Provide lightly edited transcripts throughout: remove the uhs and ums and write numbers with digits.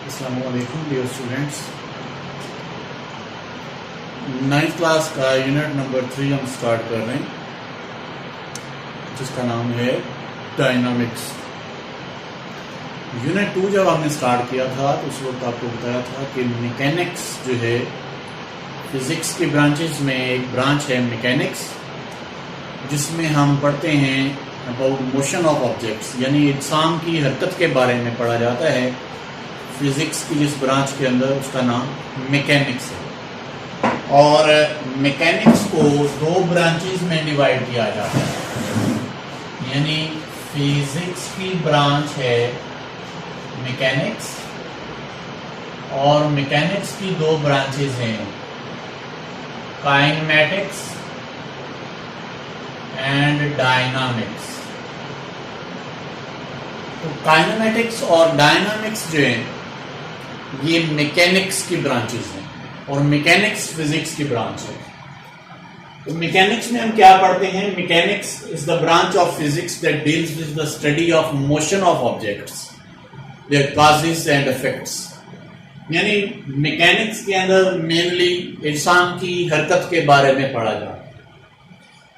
अस्सलामुअलैकुम dear students. 9th class का unit number 3 हम स्टार्ट कर रहे हैं, जिसका नाम है डायनामिक्स। यूनिट 2 जब हमने स्टार्ट किया था तो उस वक्त आपको बताया था कि मैकेनिक्स जो है, फिजिक्स की ब्रांचेस में एक ब्रांच है मैकेनिक्स, जिसमें हम पढ़ते हैं अबाउट मोशन ऑफ ऑब्जेक्ट्स, यानी इंसान की हरकत के बारे में पढ़ा जाता है। फिजिक्स की जिस ब्रांच के अंदर, उसका नाम मैकेनिक्स है। और मैकेनिक्स को दो ब्रांचेस में डिवाइड किया जाता है, यानी फिजिक्स की ब्रांच है मैकेनिक्स, और मैकेनिक्स की दो ब्रांचेस हैं, काइनेमैटिक्स एंड डायनामिक्स। तो काइनेमैटिक्स और डायनामिक्स जो है, ये मैकेनिक्स की ब्रांचेस हैं, और मैकेनिक्स फिजिक्स की ब्रांच है। तो मैकेनिक्स में हम क्या पढ़ते हैं? Mechanics is the branch of physics that deals with the study of motion of objects, their causes and effects. यानी मैकेनिक्स के अंदर मेनली इंसान की हरकत के बारे में पढ़ा जाता है।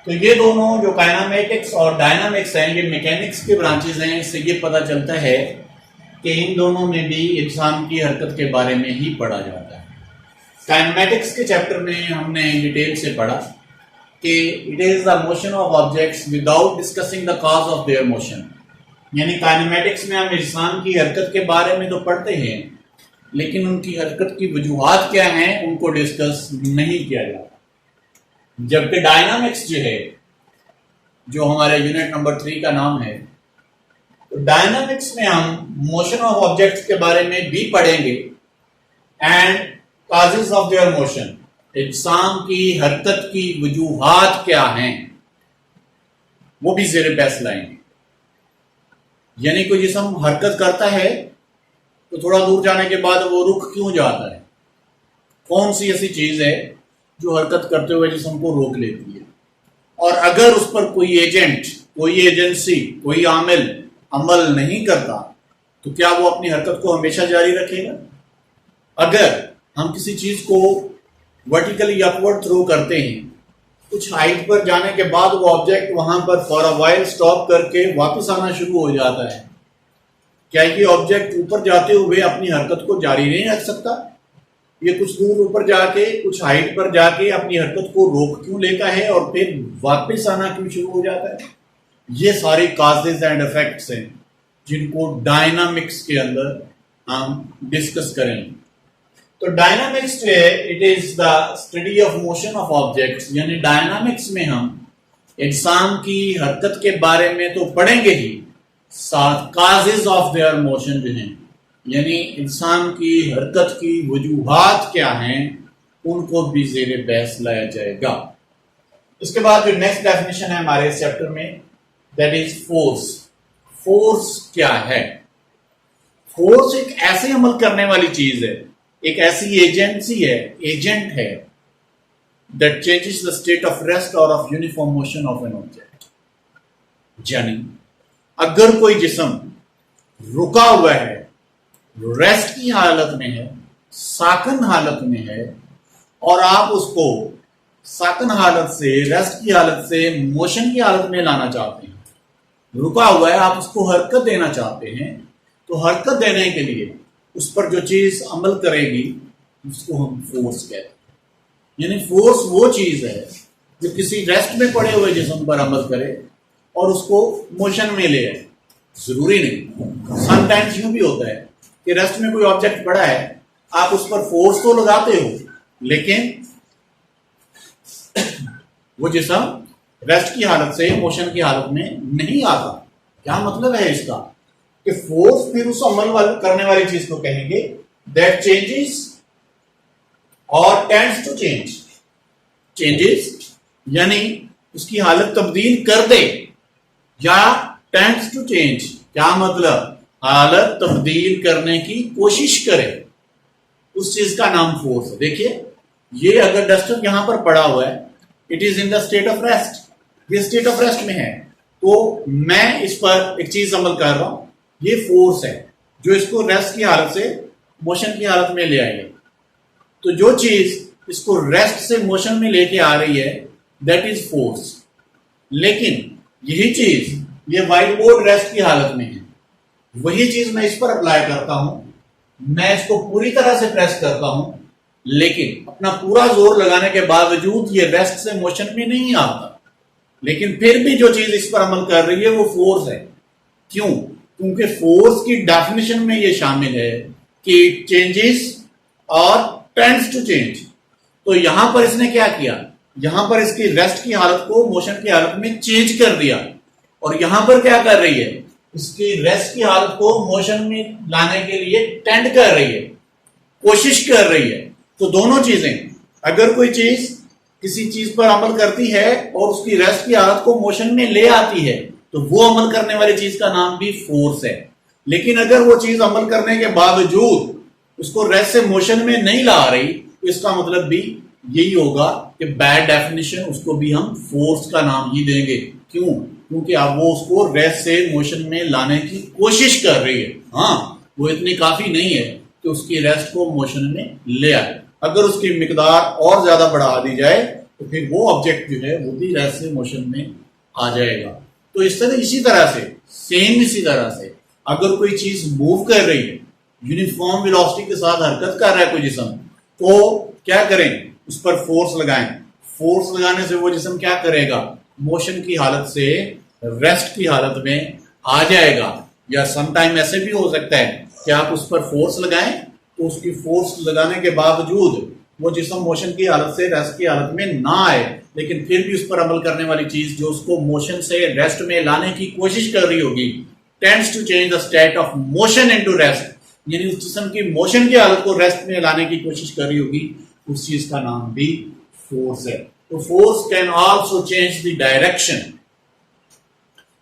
तो ये दोनों जो काइनेमैटिक्स और डायनामिक्स हैं, ये मैकेनिक्स के ब्रांचेस हैं। इससे ये पता चलता है कि इन दोनों में भी इंसान की हरकत के बारे में ही पढ़ा जाता है। काइनेमैटिक्स के चैप्टर में हमने डिटेल से पढ़ा कि it is the motion of objects without discussing the cause of their motion. यानी काइनेमैटिक्स में हम इंसान की हरकत के बारे में तो पढ़ते हैं, लेकिन उनकी हरकत की वजूहात क्या हैं उनको डिस्कस नहीं किया जाता। जबकि डायनामिक्स जो है, जो हमारे यूनिट नंबर 3 का नाम है, तो डायनामिक्स में हम मोशन ऑफ ऑब्जेक्ट्स के बारे में भी पढ़ेंगे and causes of their motion, इंसान की हरकत की वजूहात क्या हैं वो भी ज़ेरे बहस लाएंगे। यानी कोई जिस्म हरकत करता है तो थोड़ा दूर जाने के बाद वो रुक क्यों जाता है? कौन सी ऐसी चीज है जो हरकत करते हुए जिस्म को रोक लेती है? और अगर उस पर कोई एजेंट, कोई एजेंसी, कोई आमिल अमल नहीं करता तो क्या वो अपनी हरकत को हमेशा जारी रखेगा? अगर हम किसी चीज को वर्टिकली अपवर्ड थ्रो करते हैं, कुछ हाइट पर जाने के बाद वो ऑब्जेक्ट वहां पर फॉर अ व्हाइल स्टॉप करके वापस आना शुरू हो जाता है, क्या ये ऑब्जेक्ट ऊपर जाते हुए अपनी हरकत को जारी नहीं रख सकता? ये कुछ दूर ऊपर जाके, कुछ हाइट पर जाके अपनी हरकत को रोक क्यों लेता है और फिर वापस आना क्यों शुरू हो जाता है? ये सारे कॉजेज एंड इफेक्ट्स हैं जिनको डायनामिक्स के अंदर हम डिस्कस करेंगे। तो डायनामिक्स जो है, it is the study of motion of objects. यानी डायनामिक्स में हम इंसान की हरकत के बारे में तो पढ़ेंगे ही, साथ कॉजेज ऑफ देयर मोशन जो हैं, यानी इंसान की हरकत की वजूहात क्या हैं, उनको भी ज़ेरे बहस लाया जाएगा। इसके बाद जो नेक्स्ट डेफिनेशन है हमारे इस चैप्टर में, दैट इज फोर्स। फोर्स क्या है? फोर्स एक ऐसे अमल करने वाली चीज है, एक ऐसी एजेंसी है, एजेंट है, that changes the state of rest और of uniform motion of an object. यानी अगर कोई जिस्म रुका हुआ है, रेस्ट की हालत में है, साकन हालत में है, और आप उसको साकन हालत से, रेस्ट की हालत से मोशन की हालत में लाना चाहते हैं, रुका हुआ है, आप उसको हरकत देना चाहते हैं, तो हरकत देने के लिए उस पर जो चीज अमल करेगी उसको हम फोर्स कहते हैं। यानी फोर्स वो चीज है जो किसी रेस्ट में पड़े हुए जिस्म पर अमल करे और उसको मोशन में ले आए। जरूरी नहीं, समटाइम्स यूं भी होता है कि रेस्ट में कोई ऑब्जेक्ट पड़ा है, आप उस पर फोर्स तो लगाते हो, लेकिन वो जिस्म रेस्ट की हालत से मोशन की हालत में नहीं आता। क्या मतलब है इसका? कि फोर्स फिर उस अमल करने वाली चीज को कहेंगे दैट चेंजेस और टेंड्स टू चेंज। चेंजेस यानी उसकी हालत तब्दील कर दे, या टेंड्स टू चेंज, क्या मतलब? हालत तब्दील करने की कोशिश करे, उस चीज का नाम फोर्स है। देखिए, ये अगर डस्टर यहां पर पड़ा हुआ है, it is in the state of rest, ये स्टेट ऑफ रेस्ट में है, तो मैं इस पर एक चीज अमल कर रहा हूं, ये फोर्स है जो इसको रेस्ट की हालत से मोशन की हालत में ले आएगा। तो जो चीज इसको रेस्ट से मोशन में लेके आ रही है दैट इज फोर्स। लेकिन यही चीज ये व्हाइट बोर्ड रेस्ट की हालत में है, वही चीज मैं इस पर अप्लाई करता हूं, मैं इसको पूरी तरह से प्रेस करता हूं, लेकिन अपना पूरा जोर लगाने के बावजूद ये रेस्ट से मोशन में नहीं आता, लेकिन फिर भी जो चीज इस पर अमल कर रही है वो फोर्स है। क्यों? क्योंकि फोर्स की डेफिनेशन में ये शामिल है कि इट चेंजेस और टेंड्स टू चेंज। तो यहां पर इसने क्या किया, यहां पर इसकी रेस्ट की हालत को मोशन की हालत में चेंज कर दिया, और यहां पर क्या कर रही है, इसकी रेस्ट की हालत को मोशन में लाने के लिए टेंड कर रही है, कोशिश कर रही है। तो दोनों चीजें, अगर कोई चीज किसी चीज पर अमल करती है और उसकी रेस्ट की हालत को मोशन में ले आती है, तो वो अमल करने वाली चीज का नाम भी फोर्स है। लेकिन अगर वो चीज अमल करने के बावजूद उसको रेस्ट से मोशन में नहीं ला रही, तो इसका मतलब भी यही होगा कि बैड डेफिनेशन उसको भी हम फोर्स का नाम ही देंगे। क्यों? क्योंकि अब वो उसको रेस्ट से मोशन में लाने की कोशिश कर रही है। हाँ, वो इतनी काफी नहीं है कि उसकी रेस्ट को मोशन में ले आए। अगर उसकी मिकदार और ज्यादा बढ़ा दी जाए तो फिर वो ऑब्जेक्ट जो है वो भी रेस्ट से मोशन में आ जाएगा। तो इसी तरह से अगर कोई चीज मूव कर रही है, यूनिफॉर्म वेलोसिटी के साथ हरकत कर रहा है कोई जिस्म, तो क्या करें, उस पर फोर्स लगाएं। फोर्स लगाने से वो जिस्म क्या करेगा, मोशन की हालत से रेस्ट की हालत में आ जाएगा। या समटाइम ऐसे भी हो सकता है कि आप उस पर फोर्स लगाएं तो उसकी फोर्स लगाने के बावजूद वो जिस्म मोशन की हालत से रेस्ट की हालत में ना आए, लेकिन फिर भी उस पर अमल करने वाली चीज जो उसको मोशन से रेस्ट में लाने की कोशिश कर रही होगी, tends to change the state of motion into rest, यानी उस जिस्म की मोशन की हालत को रेस्ट में लाने की कोशिश कर रही होगी, उस चीज का नाम भी फोर्स है। तो force can also change the direction,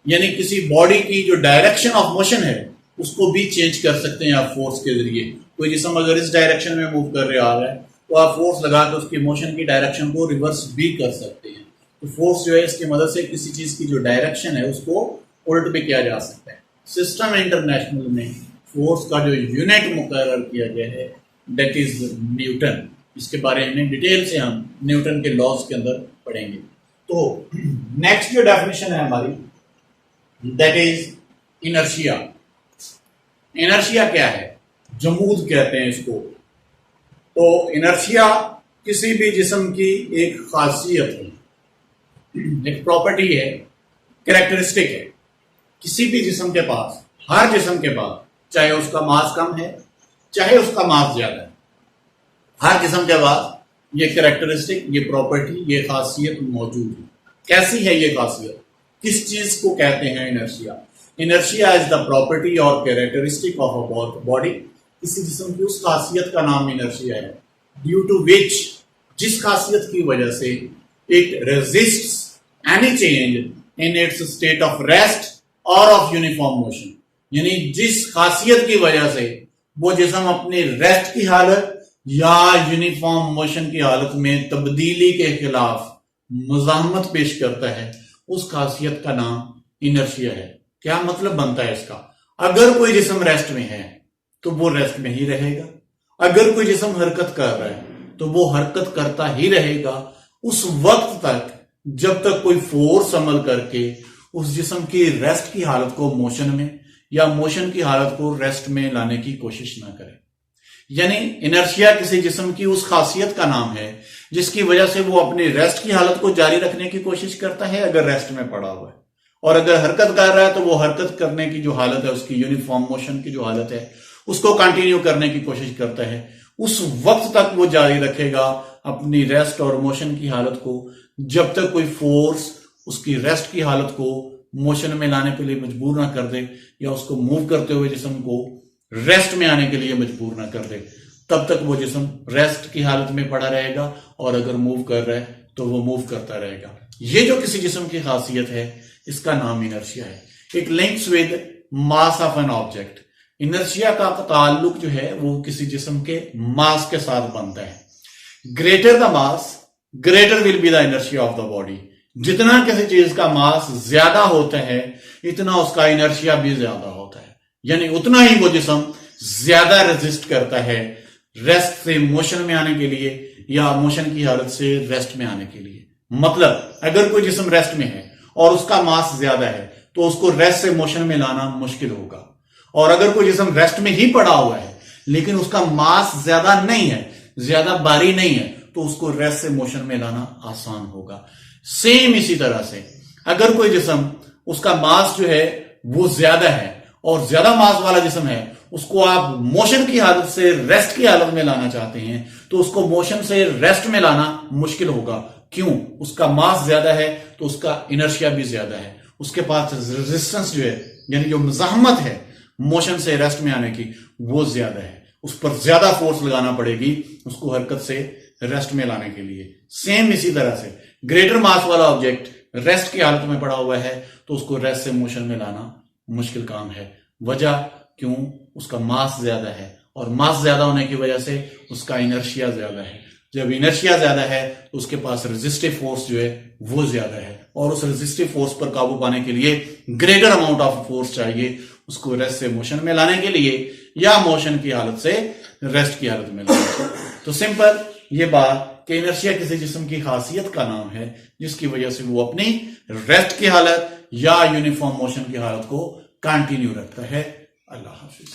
यानी किसी बॉडी की जो डायरेक्शन ऑफ मोशन है उसको भी चेंज कर सकते हैं आप फोर्स के जरिए। कोई जिस्म अगर इस डायरेक्शन में मूव कर रहा है तो आप फोर्स लगा कर उसकी मोशन की डायरेक्शन को रिवर्स भी कर सकते हैं। तो फोर्स जो है इसकी मदद से किसी चीज की जो डायरेक्शन है उसको उल्ट भी किया जा सकता है। सिस्टम इंटरनेशनल में फोर्स का जो यूनिट मुकर्रर किया गया है दैट इज न्यूटन। इसके बारे में डिटेल से हम न्यूटन के लॉज के अंदर पढ़ेंगे। तो नेक्स्ट जो डेफिनेशन है हमारी दैट इज इनर्शिया। इनर्शिया क्या है? जमूद कहते हैं इसको। तो इनर्शिया किसी भी जिस्म की एक खासियत है, एक प्रॉपर्टी है, कैरेक्टरिस्टिक है। किसी भी जिस्म के पास, हर जिस्म के पास, चाहे उसका मास कम है चाहे उसका मास ज्यादा है, हर जिस्म के पास ये कैरेक्टरिस्टिक, ये प्रॉपर्टी, ये खासियत मौजूद है। कैसी है ये खासियत? किस चीज को कहते हैं inertia? Inertia is the property और कैरेक्टरिस्टिक ऑफ अ बॉडी। किसी जिस्म की उस खासियत का नाम इनर्शिया है ड्यू टू विच, जिस खासियत की वजह से it resists any change in its state of rest और ऑफ यूनिफॉर्म मोशन, यानी जिस खासियत की वजह से वो जिस्म अपनी रेस्ट की हालत या यूनिफॉर्म मोशन की हालत में तब्दीली के खिलाफ मुजाहमत पेश करता है, उस खासियत का नाम इनर्शिया है। क्या मतलब बनता है इसका? अगर कोई जिस्म रेस्ट में है तो वो रेस्ट में ही रहेगा, अगर कोई जिस्म हरकत कर रहा है तो वो हरकत करता ही रहेगा उस वक्त तक जब तक कोई फोर्स अमल करके उस जिस्म की रेस्ट की हालत को मोशन में या मोशन की हालत को रेस्ट में लाने की कोशिश ना करे। यानी इनर्शिया किसी जिस्म की उस खासियत का नाम है जिसकी वजह से वो अपनी रेस्ट की हालत को जारी रखने की कोशिश करता है अगर रेस्ट में पड़ा हुआ है, और अगर हरकत कर रहा है तो वो हरकत करने की जो हालत है, उसकी यूनिफॉर्म मोशन की जो हालत है, उसको कंटिन्यू करने की कोशिश करता है। उस वक्त तक वो जारी रखेगा अपनी रेस्ट और मोशन की हालत को जब तक कोई फोर्स उसकी रेस्ट की हालत को मोशन में लाने के लिए मजबूर ना कर दे या उसको मूव करते हुए जिस्म को रेस्ट में आने के लिए मजबूर ना कर दे। तब तक वो जिस्म रेस्ट की हालत में पड़ा रहेगा, और अगर मूव कर रहा है तो वो मूव करता रहेगा। ये जो किसी जिस्म की खासियत है इसका नाम इनर्शिया है। It links with mass of an object. Inertia का ताल्लुक जो है वो किसी जिस्म के मास के साथ बनता है। Greater the mass greater will be the inertia of the body. जितना किसी चीज का मास ज्यादा होता है इतना उसका इनर्शिया भी ज्यादा होता है, यानी उतना ही वो जिस्म ज्यादा रेजिस्ट करता है रेस्ट से मोशन में आने के लिए या मोशन की हालत से रेस्ट में आने के लिए। मतलब अगर कोई जिस्म रेस्ट में है और उसका मास ज्यादा है तो उसको रेस्ट से मोशन में लाना मुश्किल होगा, और अगर कोई जिस्म रेस्ट में ही पड़ा हुआ है लेकिन उसका मास ज्यादा नहीं है, ज्यादा भारी नहीं है, तो उसको रेस्ट से मोशन में लाना आसान होगा। सेम इसी तरह से अगर कोई जिस्म उसका मास जो है वो ज्यादा है और ज्यादा मास वाला जिस्म है, उसको आप मोशन की हालत से रेस्ट की हालत में लाना चाहते हैं तो उसको मोशन से रेस्ट में लाना मुश्किल होगा। क्यों? उसका मास ज्यादा है तो उसका इनर्शिया भी ज्यादा है, उसके पास रेजिस्टेंस जो है यानी जो मज़ाहमत है मोशन से रेस्ट में आने की वो ज्यादा है, उस पर ज्यादा फोर्स लगाना पड़ेगी उसको हरकत से रेस्ट में लाने के लिए। सेम इसी तरह से ग्रेटर मास वाला ऑब्जेक्ट रेस्ट की हालत में पड़ा हुआ है तो उसको रेस्ट से मोशन में लाना मुश्किल काम है। वजह क्यों? उसका मास ज्यादा है और मास ज्यादा होने की वजह से उसका इनर्शिया ज्यादा है। जब इनर्शिया ज्यादा है तो उसके पास रेजिस्टिव फोर्स जो है वो ज्यादा है, और उस रेजिस्टिव फोर्स पर काबू पाने के लिए ग्रेटर अमाउंट ऑफ फोर्स चाहिए उसको रेस्ट से मोशन में लाने के लिए या मोशन की हालत से रेस्ट की हालत में लाने के लिए। तो सिंपल ये बात कि इनर्शिया किसी जिस्म की खासियत का नाम है जिसकी वजह से वो अपनी रेस्ट की हालत या यूनिफॉर्म मोशन की हालत को कंटिन्यू रखता है। अल्लाह हाफिज।